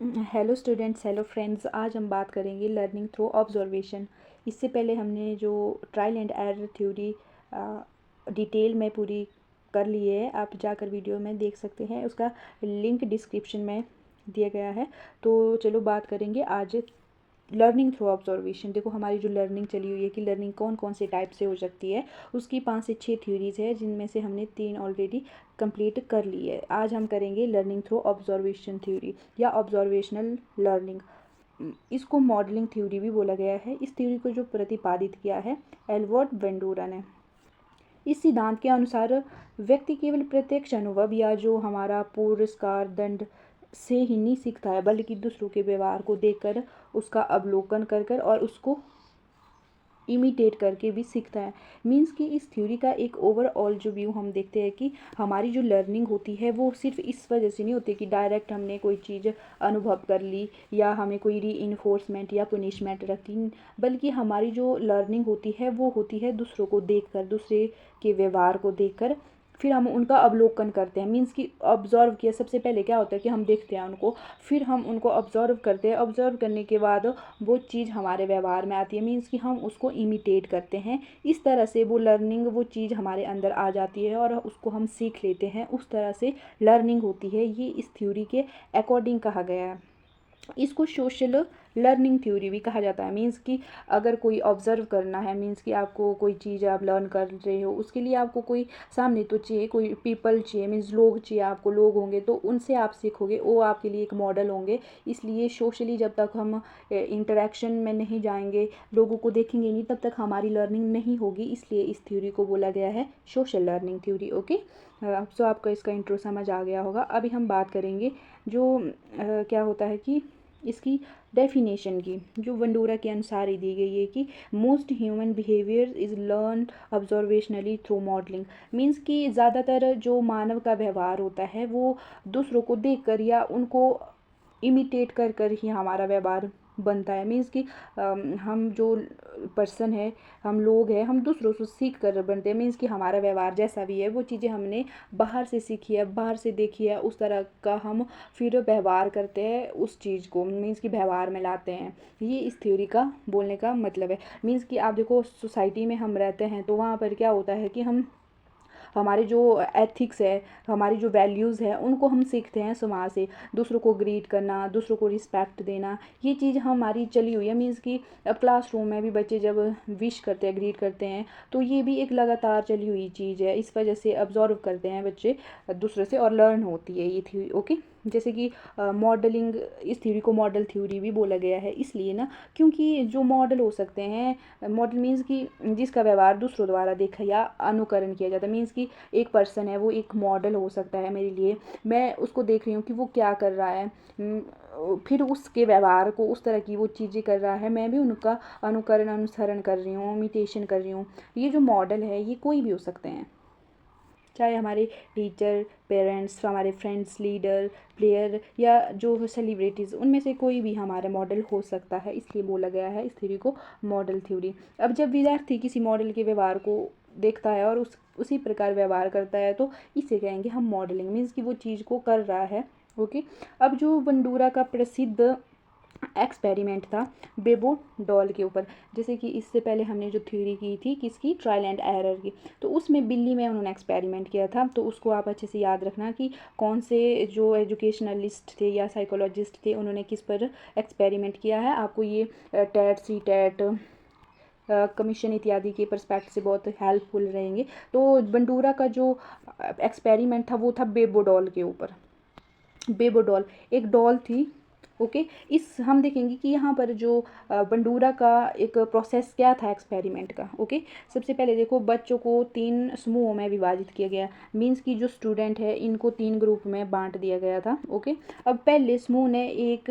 Hello students, hello friends. आज हम बात करेंगे लर्निंग थ्रू ऑब्जर्वेशन। इससे पहले हमने जो trial and error theory detail में पूरी कर ली है, आप जाकर वीडियो में देख सकते हैं, उसका लिंक डिस्क्रिप्शन में दिया गया है। तो चलो बात करेंगे आज लर्निंग थ्रू ऑब्जर्वेशन। देखो हमारी जो लर्निंग चली हुई है कि लर्निंग कौन कौन से टाइप से हो सकती है, उसकी 5 से 6 थ्योरीज है, जिनमें से हमने 3 ऑलरेडी कंप्लीट कर ली है। आज हम करेंगे लर्निंग थ्रू ऑब्जर्वेशन थ्योरी या ऑब्जर्वेशनल लर्निंग। इसको मॉडलिंग थ्योरी भी बोला गया है। इस थ्योरी को जो प्रतिपादित किया है एल्बर्ट बंडूरा ने। इस सिद्धांत के अनुसार व्यक्ति केवल प्रत्यक्ष अनुभव या जो हमारा पुरस्कार दंड से ही नहीं सीखता है, बल्कि दूसरों के व्यवहार को देखकर, उसका अवलोकन कर कर और उसको इमिटेट करके भी सीखता है। मीन्स कि इस थ्योरी का एक ओवरऑल जो व्यू हम देखते हैं कि हमारी जो लर्निंग होती है वो सिर्फ इस वजह से नहीं होती कि डायरेक्ट हमने कोई चीज़ अनुभव कर ली या हमें कोई री इन्फोर्समेंट या पनिशमेंट रखी, बल्कि हमारी जो लर्निंग होती है वो होती है दूसरों को देखकर, दूसरे के व्यवहार को देखकर, फिर हम उनका अवलोकन करते हैं। मीन्स कि ऑब्जर्व किया, सबसे पहले क्या होता है कि हम देखते हैं उनको, फिर हम उनको ऑब्जर्व करते हैं। ऑब्जर्व करने के बाद वो चीज़ हमारे व्यवहार में आती है, मीन्स कि हम उसको इमिटेट करते हैं। इस तरह से वो लर्निंग, वो चीज़ हमारे अंदर आ जाती है और उसको हम सीख लेते हैं। उस तरह से लर्निंग होती है। ये इस थ्योरी के अकॉर्डिंग कहा गया है। इसको सोशल लर्निंग थ्योरी भी कहा जाता है। मीन्स कि अगर कोई ऑब्जर्व करना है, मीन्स कि आपको कोई चीज़ आप लर्न कर रहे हो, उसके लिए आपको कोई सामने तो चाहिए, कोई पीपल चाहिए, मीन्स लोग चाहिए आपको। लोग होंगे तो उनसे आप सीखोगे, वो आपके लिए एक मॉडल होंगे। इसलिए सोशली जब तक हम इंटरेक्शन में नहीं जाएंगे, लोगों को देखेंगे नहीं, तब तक हमारी लर्निंग नहीं होगी। इसलिए इस थ्योरी को बोला गया है सोशल लर्निंग थ्योरी। ओके, सो आपको इसका इंट्रो समझ आ गया होगा। अभी हम बात करेंगे जो क्या होता है कि इसकी डेफिनेशन की, जो वंडूरा के अनुसार ही दी गई है कि most human behaviour is learn observationally through modelling. Means कि ज़्यादातर जो मानव का व्यवहार होता है वो दूसरों को देखकर या उनको इमिटेट कर कर ही हमारा व्यवहार बनता है। मीन्स कि हम जो पर्सन है, हम लोग हैं, हम दूसरों से सीख कर बनते हैं। मीन्स कि हमारा व्यवहार जैसा भी है, वो चीज़ें हमने बाहर से सीखी है, बाहर से देखी है, उस तरह का हम फिर व्यवहार करते हैं, उस चीज़ को मीन्स कि व्यवहार में लाते हैं। ये इस थ्योरी का बोलने का मतलब है। मीन्स कि आप देखो, सोसाइटी में हम रहते हैं तो वहाँ पर क्या होता है कि हम, हमारे जो एथिक्स है, हमारी जो वैल्यूज़ है, उनको हम सीखते हैं समाज से। दूसरों को ग्रीट करना, दूसरों को रिस्पेक्ट देना, ये चीज़ हमारी चली हुई है। मीन्स कि अब क्लासरूम में भी बच्चे जब विश करते हैं, ग्रीट करते हैं, तो ये भी एक लगातार चली हुई चीज़ है। इस वजह से ऑब्जर्व करते हैं बच्चे दूसरे से और लर्न होती है ये थ्योरी। ओके, जैसे कि मॉडलिंग, इस थ्योरी को मॉडल थ्योरी भी बोला गया है, इसलिए ना, क्योंकि जो मॉडल हो सकते हैं, मॉडल मीन्स कि जिसका व्यवहार दूसरों द्वारा देखा या अनुकरण किया जाता है। मीन्स कि एक पर्सन है, वो एक मॉडल हो सकता है मेरे लिए। मैं उसको देख रही हूँ कि वो क्या कर रहा है, फिर उसके व्यवहार को, उस तरह की वो चीज़ें कर रहा है, मैं भी उनका अनुकरण, अनुसरण कर रही हूँ, इमिटेशन कर रही हूँ। ये जो मॉडल है ये कोई भी हो सकते हैं, चाहे हमारे टीचर, पेरेंट्स, हमारे फ्रेंड्स, लीडर, प्लेयर या जो सेलिब्रिटीज़, उनमें से कोई भी हमारा मॉडल हो सकता है। इसलिए बोला गया है इस थ्योरी को मॉडल थ्योरी। अब जब विद्यार्थी किसी मॉडल के व्यवहार को देखता है और उसी प्रकार व्यवहार करता है, तो इसे कहेंगे हम मॉडलिंग। मीन्स कि वो चीज़ को कर रहा है। ओके, अब जो बंडूरा का प्रसिद्ध एक्सपेरिमेंट था बेबो डॉल के ऊपर, जैसे कि इससे पहले हमने जो थ्योरी की थी किसकी, ट्रायल एंड एरर की, तो उसमें बिल्ली में उन्होंने एक्सपेरिमेंट किया था। तो उसको आप अच्छे से याद रखना कि कौन से जो एजुकेशनलिस्ट थे या साइकोलॉजिस्ट थे, उन्होंने किस पर एक्सपेरिमेंट किया है। आपको ये टेट, सी टेट, कमीशन इत्यादि के परस्पेक्ट से बहुत हेल्पफुल रहेंगे। तो बंडूरा का जो एक्सपेरिमेंट था वो था बेबो डॉल के ऊपर। बेबो डॉल एक डॉल थी। ओके, इस हम देखेंगे कि यहाँ पर जो बंडूरा का एक प्रोसेस क्या था एक्सपेरिमेंट का। ओके, सबसे पहले देखो, बच्चों को 3 समूहों में विभाजित किया गया। मीन्स कि जो स्टूडेंट है इनको 3 ग्रुप में बांट दिया गया था। ओके, अब पहले समूह ने एक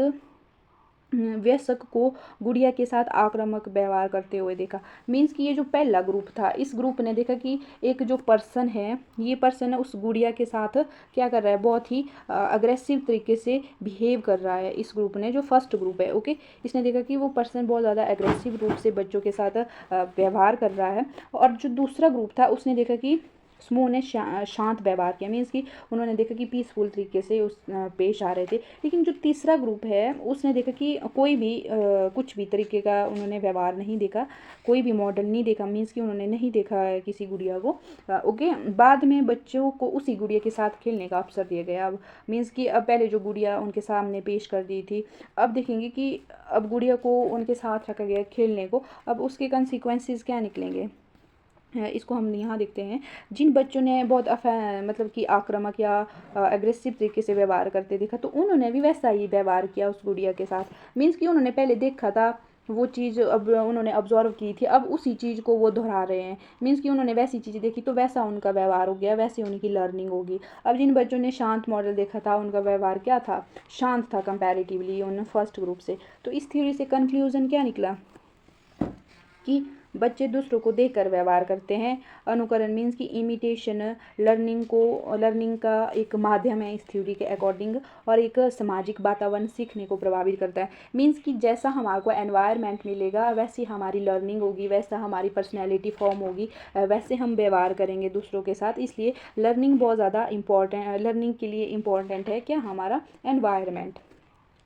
वयस्क को गुड़िया के साथ आक्रामक व्यवहार करते हुए देखा। मीन्स कि ये जो पहला ग्रुप था, इस ग्रुप ने देखा कि एक जो पर्सन है, ये पर्सन है उस गुड़िया के साथ क्या कर रहा है, बहुत ही अग्रेसिव तरीके से बिहेव कर रहा है। इस ग्रुप ने, जो फर्स्ट ग्रुप है, ओके, इसने देखा कि वो पर्सन बहुत ज़्यादा एग्रेसिव रूप से बच्चों के साथ व्यवहार कर रहा है। और जो दूसरा ग्रुप था, उसने देखा कि स्मू ने शांत व्यवहार किया, मीन्स कि उन्होंने देखा कि पीसफुल तरीके से पेश आ रहे थे। लेकिन जो तीसरा ग्रुप है उसने देखा कि कोई भी कुछ भी तरीके का उन्होंने व्यवहार नहीं देखा, कोई भी मॉडल नहीं देखा, मीन्स कि उन्होंने नहीं देखा है किसी गुड़िया को। ओके, बाद में बच्चों को उसी गुड़िया के साथ खेलने का अवसर दिया गया। अब मीन्स कि अब पहले जो गुड़िया उनके सामने पेश कर दी थी, अब देखेंगे कि अब गुड़िया को उनके साथ रखा गया खेलने को, अब उसके कंसिक्वेंसेस क्या निकलेंगे। इसको हम यहाँ देखते हैं। जिन बच्चों ने बहुत मतलब कि आक्रामक या एग्रेसिव तरीके से व्यवहार करते देखा, तो उन्होंने भी वैसा ही व्यवहार किया उस गुड़िया के साथ। मीन्स कि उन्होंने पहले देखा था वो चीज़, अब उन्होंने ऑब्जर्व की थी, अब उसी चीज़ को वो दोहरा रहे हैं। मीन्स कि उन्होंने वैसी चीज़ें देखी तो वैसा उनका व्यवहार हो गया, वैसे उनकी लर्निंग होगी। अब जिन बच्चों ने शांत मॉडल देखा था उनका व्यवहार क्या था, शांत था कंपैरेटिवली उन फर्स्ट ग्रुप से। तो इस थ्योरी से कंक्लूजन क्या निकला कि बच्चे दूसरों को देखकर व्यवहार करते हैं। अनुकरण मीन्स की इमिटेशन लर्निंग का एक माध्यम है इस थ्योरी के अकॉर्डिंग, और एक सामाजिक वातावरण सीखने को प्रभावित करता है। मीन्स कि जैसा हमारे को एनवायरनमेंट मिलेगा वैसी हमारी लर्निंग होगी, वैसा हमारी पर्सनैलिटी फॉर्म होगी, वैसे हम व्यवहार करेंगे दूसरों के साथ। इसलिए लर्निंग बहुत ज़्यादा इम्पॉर्टेंट, लर्निंग के लिए इम्पॉर्टेंट है क्या, हमारा एनवायरनमेंट।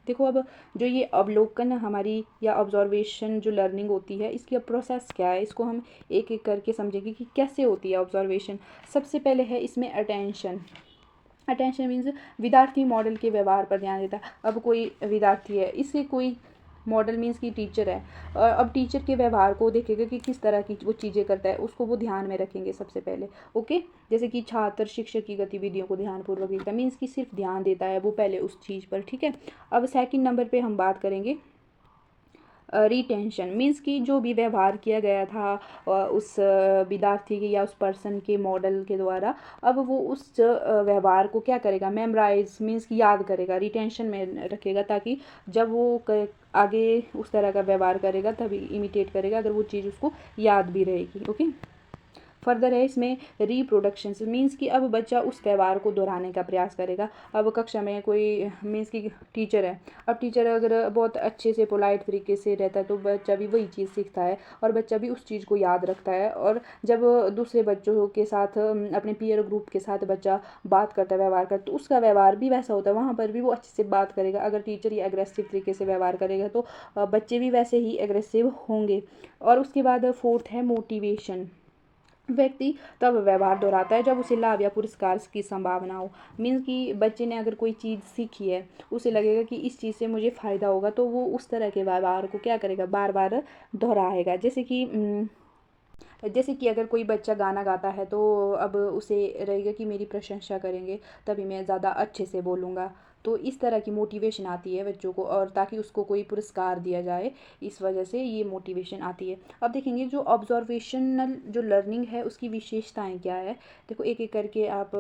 देखो अब जो ये अवलोकन हमारी या ऑब्जर्वेशन जो लर्निंग होती है, इसकी अब प्रोसेस क्या है, इसको हम एक एक करके समझेंगे कि कैसे होती है ऑब्जर्वेशन। सबसे पहले है इसमें अटेंशन। अटेंशन मीन्स विद्यार्थी मॉडल के व्यवहार पर ध्यान देता है। अब कोई विद्यार्थी है, इससे कोई मॉडल मीन्स की टीचर है, और अब टीचर के व्यवहार को देखेगा कि किस तरह की वो चीज़ें करता है, उसको वो ध्यान में रखेंगे सबसे पहले। ओके, जैसे कि छात्र शिक्षक की गतिविधियों को ध्यानपूर्वक देखता है, मीन्स कि सिर्फ ध्यान देता है वो पहले उस चीज़ पर। ठीक है, अब सेकंड नंबर पे हम बात करेंगे रिटेंशन। मीन्स कि जो भी व्यवहार किया गया था उस विद्यार्थी के या उस पर्सन के मॉडल के द्वारा, अब वो उस व्यवहार को क्या करेगा, मेमोराइज मीन्स कि याद करेगा, रिटेंशन में रखेगा, ताकि जब वो आगे उस तरह का व्यवहार करेगा तभी इमिटेट करेगा, अगर वो चीज़ उसको याद भी रहेगी। ओके, फर्दर है इसमें रिप्रोडक्शन मीन्स कि अब बच्चा उस व्यवहार को दोहराने का प्रयास करेगा। अब कक्षा में कोई मीन्स कि टीचर है, अब टीचर अगर बहुत अच्छे से पोलाइट तरीके से रहता है तो बच्चा भी वही चीज़ सीखता है, और बच्चा भी उस चीज़ को याद रखता है। और जब दूसरे बच्चों के साथ अपने पीयर ग्रुप के साथ बच्चा बात करता है, व्यवहार करता है, तो उसका व्यवहार भी वैसा होता है, वहाँ पर भी वो अच्छे से बात करेगा। अगर टीचर ये एग्रेसिव तरीके से व्यवहार करेगा तो बच्चे भी वैसे ही एग्रेसिव होंगे। और उसके बाद फोर्थ है मोटिवेशन। व्यक्ति तब व्यवहार दोहराता है जब उसे लाभ या पुरस्कार की संभावना हो। मीन्स कि बच्चे ने अगर कोई चीज़ सीखी है, उसे लगेगा कि इस चीज़ से मुझे फ़ायदा होगा, तो वो उस तरह के व्यवहार को क्या करेगा, बार बार दोहराएगा। जैसे कि अगर कोई बच्चा गाना गाता है तो अब उसे रहेगा कि मेरी प्रशंसा करेंगे तभी मैं ज़्यादा अच्छे से बोलूँगा। तो इस तरह की मोटिवेशन आती है बच्चों को, और ताकि उसको कोई पुरस्कार दिया जाए, इस वजह से ये मोटिवेशन आती है। अब देखेंगे जो ऑब्जर्वेशनल जो लर्निंग है उसकी विशेषताएं क्या है। देखो एक एक करके आप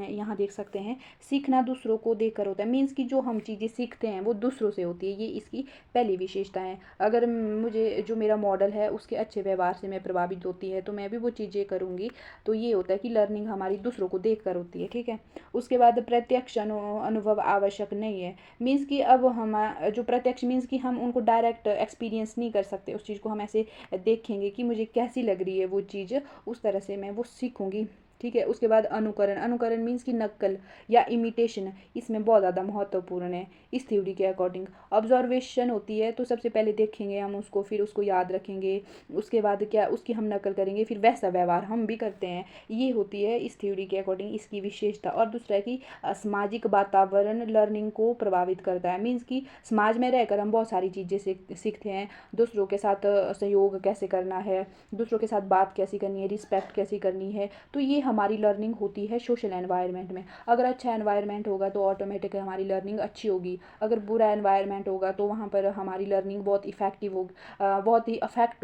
यहाँ देख सकते हैं। सीखना दूसरों को देखकर होता है, मीन्स कि जो हम चीज़ें सीखते हैं वो दूसरों से होती है, ये इसकी पहली विशेषता है। अगर मुझे जो मेरा मॉडल है उसके अच्छे व्यवहार से मैं प्रभावित होती है तो मैं भी वो चीज़ें करूँगी। तो ये होता है कि लर्निंग हमारी दूसरों को देख कर होती है। ठीक है, उसके बाद प्रत्यक्ष अनुभव आवश्यक नहीं है। मीन्स कि अब हम जो प्रत्यक्ष मीन्स कि हम उनको डायरेक्ट एक्सपीरियंस नहीं कर सकते, उस चीज़ को हम ऐसे देखेंगे कि मुझे कैसी लग रही है वो चीज़, उस तरह से मैं वो सीखूँगी। ठीक है, उसके बाद अनुकरण मीन्स की नकल या इमिटेशन, इसमें बहुत ज़्यादा महत्वपूर्ण है इस थ्योरी के अकॉर्डिंग। ऑब्जर्वेशन होती है तो सबसे पहले देखेंगे हम उसको, फिर उसको याद रखेंगे, उसके बाद क्या उसकी हम नकल करेंगे, फिर वैसा व्यवहार हम भी करते हैं। ये होती है इस थ्योरी के अकॉर्डिंग इसकी विशेषता। और दूसरा है कि सामाजिक वातावरण लर्निंग को प्रभावित करता है। मीन्स कि समाज में रहकर हम बहुत सारी चीज़ें सीखते हैं, दूसरों के साथ सहयोग कैसे करना है, दूसरों के साथ बात कैसी करनी है, रिस्पेक्ट कैसी करनी है, तो ये हमारी लर्निंग होती है सोशल एनवायरनमेंट में। अगर अच्छा एनवायरनमेंट होगा तो ऑटोमेटिक हमारी लर्निंग अच्छी होगी, अगर बुरा एनवायरनमेंट होगा तो वहाँ पर हमारी लर्निंग बहुत इफ़ेक्टिव होगी, बहुत ही अफेक्ट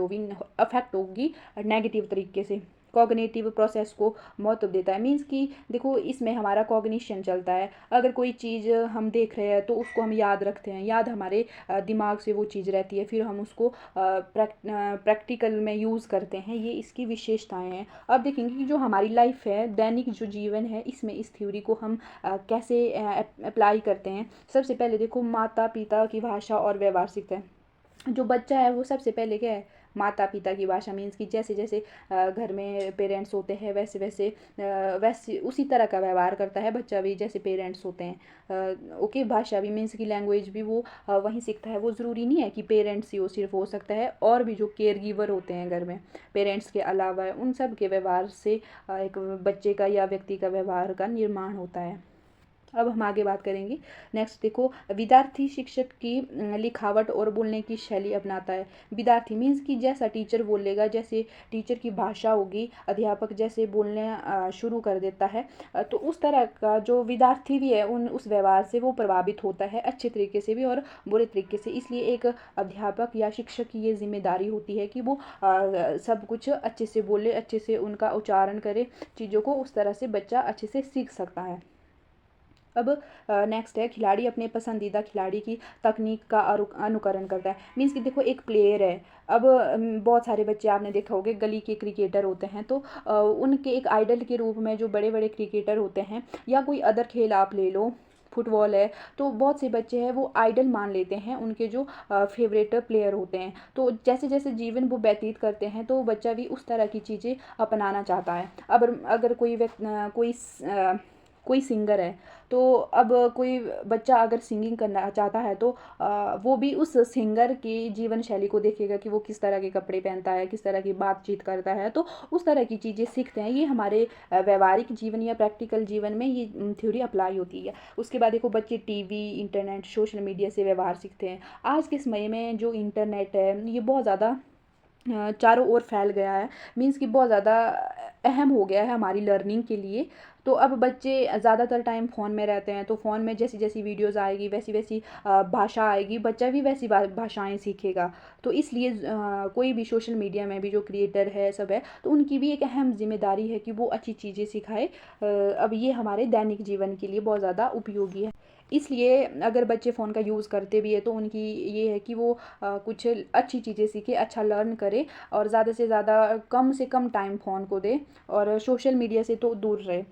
होगी नेगेटिव तरीके से। कॉग्निटिव प्रोसेस को महत्व देता है। मीन्स कि देखो इसमें हमारा कॉग्निशन चलता है, अगर कोई चीज़ हम देख रहे हैं तो उसको हम याद रखते हैं, याद हमारे दिमाग से वो चीज़ रहती है, फिर हम उसको प्रैक्टिकल में यूज़ करते हैं। ये इसकी विशेषताएं हैं। अब देखेंगे कि जो हमारी लाइफ है, दैनिक जो जीवन है, इसमें इस थ्योरी को हम कैसे अप्लाई करते हैं। सबसे पहले देखो माता पिता की भाषा और व्यवहार सीखते हैं। जो बच्चा है वो सबसे पहले क्या है, माता पिता की भाषा मीन्स कि जैसे जैसे घर में पेरेंट्स होते हैं वैसे वैसे वैसे उसी तरह का व्यवहार करता है बच्चा भी जैसे पेरेंट्स होते हैं। ओके, भाषा भी मीन्स कि लैंग्वेज भी वो वहीं सीखता है। वो ज़रूरी नहीं है कि पेरेंट्स ही हो, सिर्फ हो सकता है और भी जो केयर गिवर होते हैं घर में पेरेंट्स के अलावा, उन सब के व्यवहार से एक बच्चे का या व्यक्ति का व्यवहार का निर्माण होता है। अब हम आगे बात करेंगे। नेक्स्ट देखो, विद्यार्थी शिक्षक की लिखावट और बोलने की शैली अपनाता है। विद्यार्थी मीन्स कि जैसा टीचर बोलेगा, जैसे टीचर की भाषा होगी, अध्यापक जैसे बोलने शुरू कर देता है तो उस तरह का जो विद्यार्थी भी है उस व्यवहार से वो प्रभावित होता है, अच्छे तरीके से भी और बुरे तरीके से। इसलिए एक अध्यापक या शिक्षक की ये जिम्मेदारी होती है कि वो सब कुछ अच्छे से बोले, अच्छे से उनका उच्चारण करे चीज़ों को, उस तरह से बच्चा अच्छे से सीख सकता है। अब नेक्स्ट है, खिलाड़ी अपने पसंदीदा खिलाड़ी की तकनीक का अनुकरण करता है। मीन्स कि देखो एक प्लेयर है, अब बहुत सारे बच्चे आपने देखा होगा गली के क्रिकेटर होते हैं तो उनके एक आइडल के रूप में जो बड़े बड़े क्रिकेटर होते हैं, या कोई अदर खेल आप ले लो, फुटबॉल है, तो बहुत से बच्चे हैं वो आइडल मान लेते हैं उनके जो फेवरेट प्लेयर होते हैं। तो जैसे जैसे जीवन वो व्यतीत करते हैं तो बच्चा भी उस तरह की चीज़ें अपनाना चाहता है। अब अगर कोई सिंगर है तो अब कोई बच्चा अगर सिंगिंग करना चाहता है तो वो भी उस सिंगर की जीवन शैली को देखेगा कि वो किस तरह के कपड़े पहनता है, किस तरह की बातचीत करता है, तो उस तरह की चीज़ें सीखते हैं। ये हमारे व्यवहारिक जीवन या प्रैक्टिकल जीवन में ये थ्योरी अप्लाई होती है। उसके बाद देखो, बच्चे टीवी, इंटरनेट, सोशल मीडिया से व्यवहार सीखते हैं। आज के समय में जो इंटरनेट है ये बहुत ज़्यादा चारों ओर फैल गया है, मीन्स कि बहुत ज़्यादा अहम हो गया है हमारी लर्निंग के लिए। तो अब बच्चे ज़्यादातर टाइम फ़ोन में रहते हैं, तो फ़ोन में जैसी जैसी वीडियोस आएगी वैसी वैसी भाषा आएगी, बच्चा भी वैसी भाषाएं सीखेगा। तो इसलिए कोई भी सोशल मीडिया में भी जो क्रिएटर है सब है, तो उनकी भी एक अहम जिम्मेदारी है कि वो अच्छी चीज़ें सिखाए। अब ये हमारे दैनिक जीवन के लिए बहुत ज़्यादा उपयोगी है। इसलिए अगर बच्चे फ़ोन का यूज़ करते भी है तो उनकी ये है कि वो कुछ अच्छी चीज़ें सीखे, अच्छा लर्न करे और ज़्यादा से ज़्यादा कम से कम टाइम फ़ोन को दे और सोशल मीडिया से तो दूर रहे।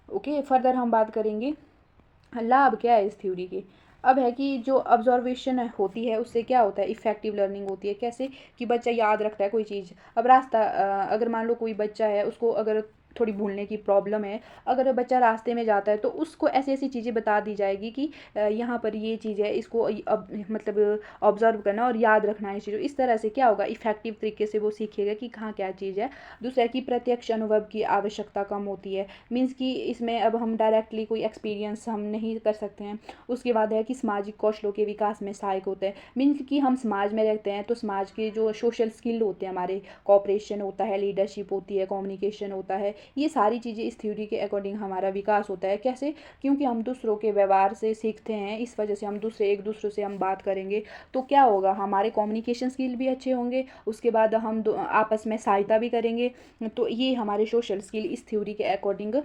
ओके, फर्दर हम बात करेंगे लाभ क्या है इस थ्योरी के। अब है कि जो ऑब्जर्वेशन होती है उससे क्या होता है, इफ़ेक्टिव लर्निंग होती है। कैसे कि बच्चा याद रखता है कोई चीज़। अब अगर मान लो कोई बच्चा है उसको अगर थोड़ी भूलने की प्रॉब्लम है, अगर बच्चा रास्ते में जाता है तो उसको ऐसी ऐसी चीज़ें बता दी जाएगी कि यहाँ पर ये चीज़ है, इसको अब मतलब ऑब्जर्व करना और याद रखना है इस चीज़। इस तरह से क्या होगा, इफ़ेक्टिव तरीके से वो सीखेगा कि कहाँ क्या चीज़ है। दूसरा कि प्रत्यक्ष अनुभव की आवश्यकता कम होती है। मीन्स कि इसमें अब हम डायरेक्टली कोई एक्सपीरियंस हम नहीं कर सकते हैं। उसके बाद है कि सामाजिक कौशलों के विकास में सहायक होता है। मीन्स कि हम समाज में रहते हैं तो समाज के जो सोशल स्किल होते हैं हमारे, कोऑपरेशन होता है, लीडरशिप होती है, कम्युनिकेशन होता है, ये सारी चीज़ें इस थ्योरी के अकॉर्डिंग हमारा विकास होता है। कैसे, क्योंकि हम दूसरों के व्यवहार से सीखते हैं, इस वजह से हम एक दूसरे से हम बात करेंगे तो क्या होगा, हमारे कम्युनिकेशन स्किल भी अच्छे होंगे। उसके बाद हम आपस में सहायता भी करेंगे। तो ये हमारे सोशल स्किल इस थ्योरी के अकॉर्डिंग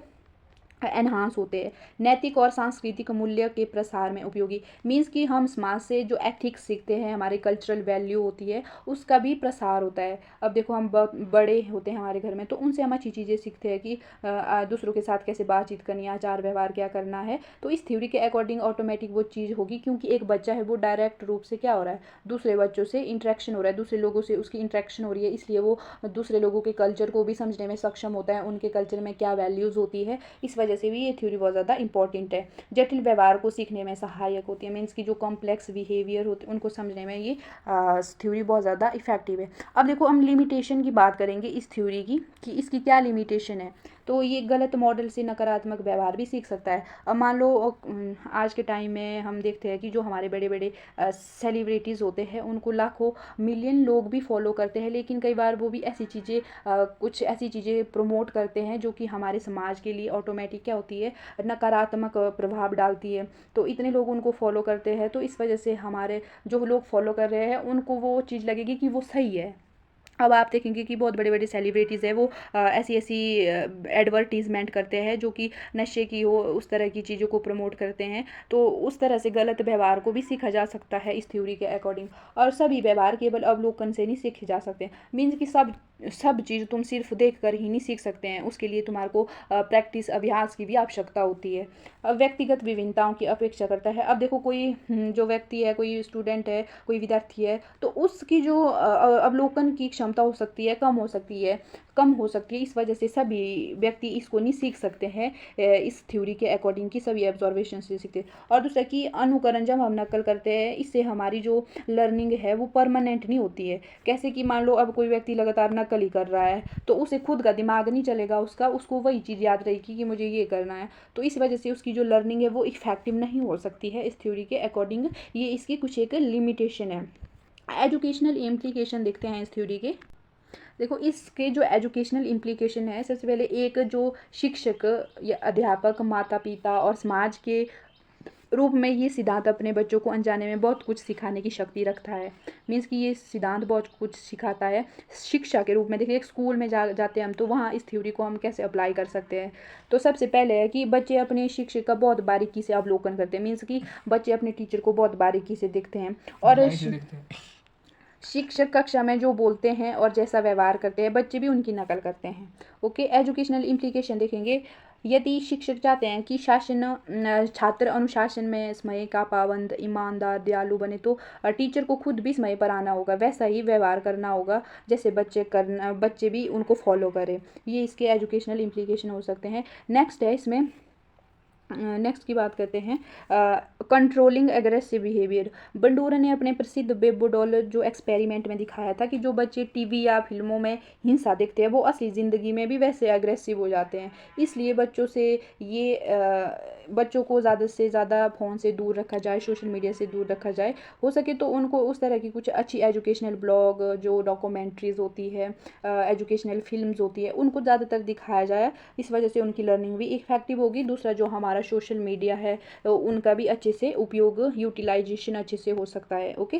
एनहांस होते हैं। नैतिक और सांस्कृतिक मूल्य के प्रसार में उपयोगी। मीन्स कि हम समाज से जो एथिक्स सीखते हैं, हमारे कल्चरल वैल्यू होती है, उसका भी प्रसार होता है। अब देखो हम बहुत बड़े होते हैं हमारे घर में तो उनसे हम अच्छी चीज़ें सीखते हैं कि दूसरों के साथ कैसे बातचीत करनी है, आचार व्यवहार क्या करना है। तो इस थ्योरी के अकॉर्डिंग ऑटोमेटिक वो चीज़ होगी, क्योंकि एक बच्चा है वो डायरेक्ट रूप से क्या हो रहा है, दूसरे बच्चों से इंटरेक्शन हो रहा है, दूसरे लोगों से उसकी इंटरेक्शन हो रही है, इसलिए वो दूसरे लोगों के कल्चर को भी समझने में सक्षम होता है, उनके कल्चर में क्या वैल्यूज़ होती है। इस वजह से भी ये थ्योरी बहुत ज़्यादा इंपॉर्टेंट है। जटिल व्यवहार को सीखने में सहायक होती है। मीन्स की जो कॉम्प्लेक्स बिहेवियर होते हैं उनको समझने में ये थ्योरी बहुत ज़्यादा इफेक्टिव है। अब देखो हम लिमिटेशन की बात करेंगे इस थ्योरी की कि इसकी क्या लिमिटेशन है। तो ये गलत मॉडल से नकारात्मक व्यवहार भी सीख सकता है। अब मान लो आज के टाइम में हम देखते हैं कि जो हमारे बड़े बड़े सेलिब्रिटीज़ होते हैं उनको लाखों मिलियन लोग भी फॉलो करते हैं, लेकिन कई बार वो भी ऐसी चीज़ें कुछ ऐसी चीज़ें प्रमोट करते हैं जो कि हमारे समाज के लिए ऑटोमेटिक क्या होती है, नकारात्मक प्रभाव डालती है। तो इतने लोग उनको फॉलो करते हैं तो इस वजह से हमारे जो लोग फॉलो कर रहे हैं उनको वो चीज़ लगेगी कि वो सही है। अब आप देखेंगे कि बहुत बड़े बड़े सेलिब्रिटीज़ हैं वो ऐसी ऐसी एडवर्टीज़मेंट करते हैं जो कि नशे की हो, उस तरह की चीज़ों को प्रमोट करते हैं। तो उस तरह से गलत व्यवहार को भी सीखा जा सकता है इस थ्योरी के अकॉर्डिंग। और सभी व्यवहार केवल अवलोकन से नहीं सीखे जा सकते। मीन्स कि सब सब चीज़ तुम सिर्फ देख कर ही नहीं सीख सकते हैं, उसके लिए तुम्हारे को प्रैक्टिस अभ्यास की भी आवश्यकता होती है। अब व्यक्तिगत विभिन्नताओं की अपेक्षा करता है। अब देखो कोई जो व्यक्ति है, कोई स्टूडेंट है, कोई विद्यार्थी है, तो उसकी जो अवलोकन की क्षमता हो सकती है कम हो सकती है, कम हो सकती है। इस वजह से सभी व्यक्ति इसको नहीं सीख सकते हैं इस थ्योरी के अकॉर्डिंग कि सभी ऑब्जर्वेशन से सीखते हैं। और दूसरा कि अनुकरण, जब हम नकल करते हैं इससे हमारी जो लर्निंग है वो परमानेंट नहीं होती है। कैसे कि मान लो अब कोई व्यक्ति लगातार नकल ही कर रहा है तो उसे खुद का दिमाग नहीं चलेगा, उसको वही चीज़ याद रहेगी कि मुझे ये करना है, तो इस वजह से उसकी जो लर्निंग है वो इफेक्टिव नहीं हो सकती है इस थ्योरी के अकॉर्डिंग। ये इसकी कुछ एक लिमिटेशन है। एजुकेशनल इम्प्लीकेशन देखते हैं इस थ्योरी के। देखो इसके जो एजुकेशनल इम्प्लीकेशन है, सबसे पहले एक जो शिक्षक या अध्यापक, माता पिता और समाज के रूप में ये सिद्धांत अपने बच्चों को अनजाने में बहुत कुछ सिखाने की शक्ति रखता है। मीन्स कि ये सिद्धांत बहुत कुछ सिखाता है शिक्षा के रूप में। देखिए एक स्कूल में जाते हैं हम, तो वहाँ इस थ्योरी को हम कैसे अप्लाई कर सकते हैं। तो सबसे पहले है कि बच्चे अपने शिक्षक का बहुत बारीकी से अवलोकन करते हैं। मीन्स कि बच्चे अपने टीचर को बहुत बारीकी से देखते हैं और शिक्षक कक्षा में जो बोलते हैं और जैसा व्यवहार करते हैं बच्चे भी उनकी नकल करते हैं। ओके, एजुकेशनल इम्प्लीकेशन देखेंगे। यदि शिक्षक चाहते हैं कि छात्र अनुशासन में समय का पाबंद, ईमानदार, दयालु बने, तो टीचर को खुद भी समय पर आना होगा, वैसा ही व्यवहार करना होगा जैसे बच्चे भी उनको फॉलो करें। ये इसके एजुकेशनल इम्प्लीकेशन हो सकते हैं। नेक्स्ट की बात करते हैं, कंट्रोलिंग एग्रेसिव बिहेवियर। बंडूरा ने अपने प्रसिद्ध बेबोडोल जो एक्सपेरिमेंट में दिखाया था कि जो बच्चे टीवी या फिल्मों में हिंसा देखते हैं वो असली ज़िंदगी में भी वैसे एग्रेसिव हो जाते हैं। इसलिए बच्चों को ज़्यादा से ज़्यादा फ़ोन से दूर रखा जाए, सोशल मीडिया से दूर रखा जाए। हो सके तो उनको उस तरह की कुछ अच्छी एजुकेशनल ब्लॉग, जो डॉक्यूमेंट्रीज़ होती है, एजुकेशनल फिल्म्स होती है, उनको ज़्यादातर दिखाया जाए। इस वजह से उनकी लर्निंग भी इफेक्टिव होगी। दूसरा जो हमारा सोशल मीडिया है तो उनका भी अच्छे से उपयोग, यूटिलाइजेशन अच्छे से हो सकता है। ओके,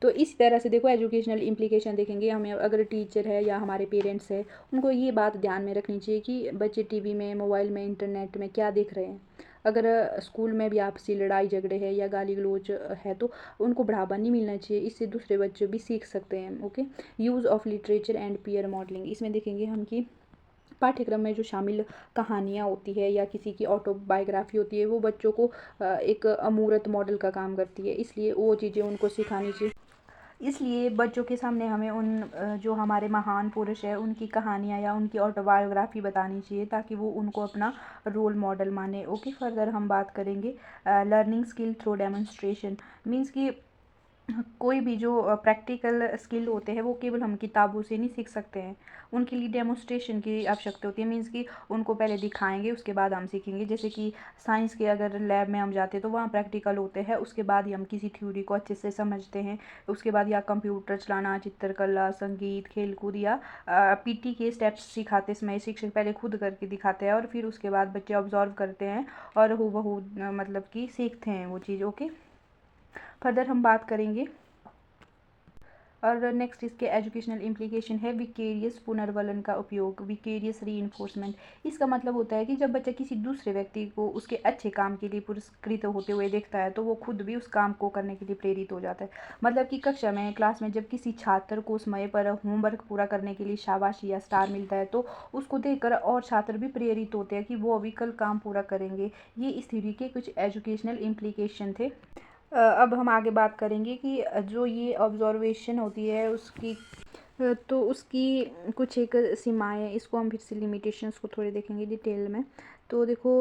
तो इस तरह से देखो एजुकेशनल इम्प्लीकेशन देखेंगे हमें। अगर टीचर है या हमारे पेरेंट्स है, उनको ये बात ध्यान में रखनी चाहिए कि बच्चे टीवी में, मोबाइल में, इंटरनेट में क्या देख रहे हैं। अगर स्कूल में भी आपसी लड़ाई झगड़े है या गाली गलौज है तो उनको बढ़ावा नहीं मिलना चाहिए, इससे दूसरे बच्चे भी सीख सकते हैं। Okay, use of literature and peer modelling. इसमें देखेंगे हम कि पाठ्यक्रम में जो शामिल कहानियाँ होती है या किसी की ऑटोबायोग्राफी होती है वो बच्चों को एक अमूर्त मॉडल का काम करती है, इसलिए वो चीज़ें उनको सिखानी चाहिए। इसलिए बच्चों के सामने हमें जो हमारे महान पुरुष है उनकी कहानियाँ या उनकी ऑटोबायोग्राफी बतानी चाहिए ताकि वो उनको अपना रोल मॉडल माने। ओके, फर्दर हम बात करेंगे learning skill through demonstration. Means कि कोई भी जो प्रैक्टिकल स्किल होते हैं वो केवल हम किताबों से नहीं सीख सकते हैं, उनके लिए डेमोन्स्ट्रेशन की आवश्यकता होती है। मीन्स कि उनको पहले दिखाएंगे उसके बाद हम सीखेंगे। जैसे कि साइंस के अगर लैब में हम जाते हैं तो वहाँ प्रैक्टिकल होते हैं, उसके बाद ही हम किसी थ्योरी को अच्छे से समझते हैं। उसके बाद या कंप्यूटर चलाना, चित्रकला, संगीत, खेलकूद या पीटी के स्टेप्स सिखाते समय शिक्षक पहले खुद करके दिखाते हैं और फिर उसके बाद बच्चे ऑब्जर्व करते हैं और हूबहू मतलब कि सीखते हैं वो चीज़। ओके, फर्दर हम बात करेंगे। और नेक्स्ट इसके एजुकेशनल इम्प्लीकेशन है विकेरियस पुनर्वलन का उपयोग, विकेरियस रीइंफोर्समेंट। इसका मतलब होता है कि जब बच्चा किसी दूसरे व्यक्ति को उसके अच्छे काम के लिए पुरस्कृत होते हुए देखता है तो वो खुद भी उस काम को करने के लिए प्रेरित हो जाता है। मतलब कि कक्षा में, क्लास में जब किसी छात्र को समय पर होमवर्क पूरा करने के लिए शाबाशी या स्टार मिलता है तो उसको देखकर और छात्र भी प्रेरित होते हैं कि वो अभी कल काम पूरा करेंगे। ये इस थ्योरी के कुछ एजुकेशनल इम्प्लीकेशन थे। अब हम आगे बात करेंगे कि जो ये ऑब्जर्वेशन होती है उसकी कुछ एक सीमाएँ, इसको हम फिर से लिमिटेशंस को थोड़े देखेंगे डिटेल में। तो देखो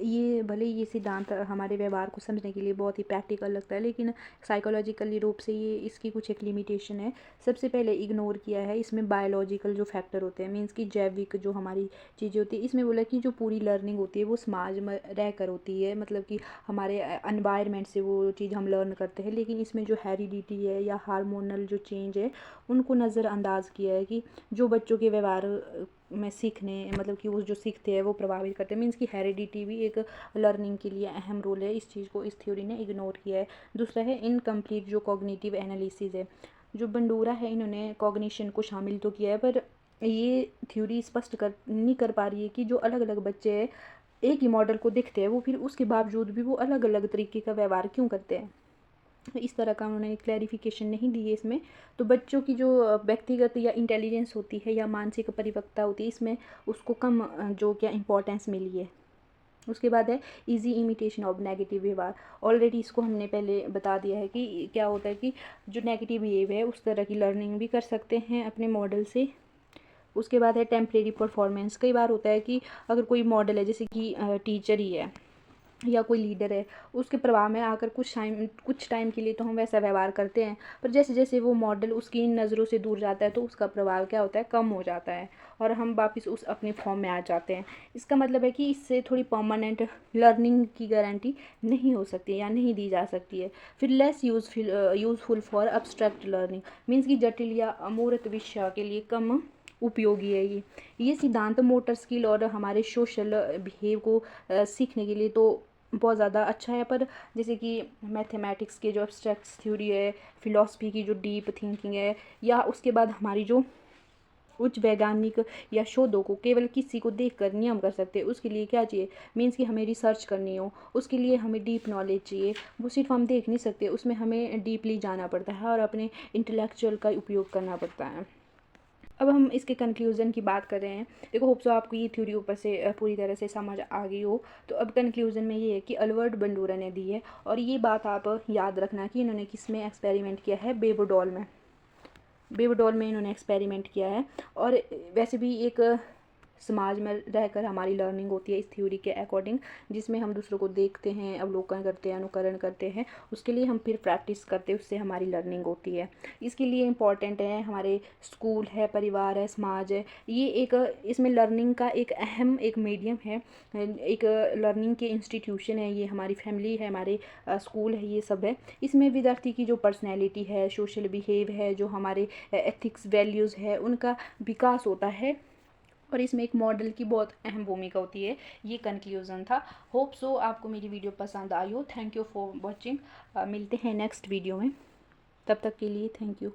ये भले ये सिद्धांत हमारे व्यवहार को समझने के लिए बहुत ही प्रैक्टिकल लगता है, लेकिन साइकोलॉजिकली रूप से ये इसकी कुछ एक लिमिटेशन है। सबसे पहले इग्नोर किया है इसमें बायोलॉजिकल जो फैक्टर होते हैं, मीन्स कि जैविक जो हमारी चीज़ें होती है। इसमें बोला कि जो पूरी लर्निंग होती है वो समाज में रह कर होती है, मतलब कि हमारे एनवायरनमेंट से वो चीज़ हम लर्न करते हैं। लेकिन इसमें जो हेरिडिटी है या हार्मोनल जो चेंज है उनको नज़रअंदाज किया है कि जो बच्चों के व्यवहार में सीखने, मतलब कि वो जो सीखते हैं वो प्रभावित करते हैं। मीन्स कि हेरिडिटी भी एक लर्निंग के लिए अहम रोल है, इस चीज़ को इस थ्योरी ने इग्नोर किया है। दूसरा है इनकम्प्लीट जो कॉग्निटिव एनालिसिस है। जो बंडूरा है इन्होंने कॉग्निशन को शामिल तो किया है पर ये थ्योरी स्पष्ट नहीं कर पा रही है कि जो अलग अलग बच्चे हैं एक ही मॉडल को दिखते हैं वो फिर उसके बावजूद भी वो अलग अलग तरीके का व्यवहार क्यों करते हैं। इस तरह का उन्होंने क्लैरिफिकेशन नहीं दी है इसमें। तो बच्चों की जो व्यक्तिगत या इंटेलिजेंस होती है या मानसिक परिपक्वता होती है, इसमें उसको कम जो क्या इम्पोर्टेंस मिली है। उसके बाद है इजी इमिटेशन ऑफ नेगेटिव व्यवहार। ऑलरेडी इसको हमने पहले बता दिया है कि क्या होता है कि जो नेगेटिव बिहेव है उस तरह की लर्निंग भी कर सकते हैं अपने मॉडल से। उसके बाद है टेम्परेरी परफॉर्मेंस। कई बार होता है कि अगर कोई मॉडल है, जैसे कि टीचर ही है या कोई लीडर है, उसके प्रभाव में आकर कुछ टाइम के लिए तो हम वैसा व्यवहार करते हैं, पर जैसे जैसे वो मॉडल उसकी नज़रों से दूर जाता है तो उसका प्रभाव क्या होता है, कम हो जाता है और हम वापस उस अपने फॉर्म में आ जाते हैं। इसका मतलब है कि इससे थोड़ी परमानेंट लर्निंग की गारंटी नहीं हो सकती या नहीं दी जा सकती है। फिर less useful for abstract learning, means कि जटिल या अमूर्त विषय के लिए कम उपयोगी है ये सिद्धांत मोटर स्किल और हमारे सोशल बिहेव को सीखने के लिए तो बहुत ज़्यादा अच्छा है, पर जैसे कि मैथमेटिक्स के जो एब्स्ट्रैक्ट थ्योरी है, फिलॉसफी की जो डीप थिंकिंग है, या उसके बाद हमारी जो उच्च वैज्ञानिक या शोधों को केवल किसी को देखकर नियम कर सकते हैं, उसके लिए क्या चाहिए, मीन्स कि हमें रिसर्च करनी हो, उसके लिए हमें डीप नॉलेज चाहिए। वो सिर्फ हम देख नहीं सकते, उसमें हमें डीपली जाना पड़ता है और अपने इंटेलेक्चुअल का उपयोग करना पड़ता है। अब हम इसके कंक्लूज़न की बात कर रहे हैं। देखो, होप सो आपको ये थ्योरी ऊपर से पूरी तरह से समझ आ गई हो। तो अब कंक्लूज़न में ये है कि अल्बर्ट बंडूरा ने दी है, और ये बात आप याद रखना कि इन्होंने किस में एक्सपेरिमेंट किया है, बेबडॉल में इन्होंने एक्सपेरिमेंट किया है। और वैसे भी एक समाज में रहकर हमारी लर्निंग होती है इस थ्योरी के अकॉर्डिंग, जिसमें हम दूसरों को देखते हैं, अवलोकन करते हैं, अनुकरण करते हैं, उसके लिए हम फिर प्रैक्टिस करते हैं, उससे हमारी लर्निंग होती है। इसके लिए इम्पॉर्टेंट है हमारे स्कूल है, परिवार है, समाज है। ये एक इसमें लर्निंग का एक अहम एक मीडियम है, एक लर्निंग के इंस्टीट्यूशन है, ये हमारी फैमिली है, हमारे स्कूल है, ये सब है। इसमें विद्यार्थी की जो पर्सनैलिटी है, सोशल बिहेव है, जो हमारे एथिक्स वैल्यूज़ है, उनका विकास होता है, और इसमें एक मॉडल की बहुत अहम भूमिका होती है। ये कंक्लूज़न था। होप सो आपको मेरी वीडियो पसंद आई हो। Thank you for watching. मिलते हैं नेक्स्ट वीडियो में, तब तक के लिए थैंक यू।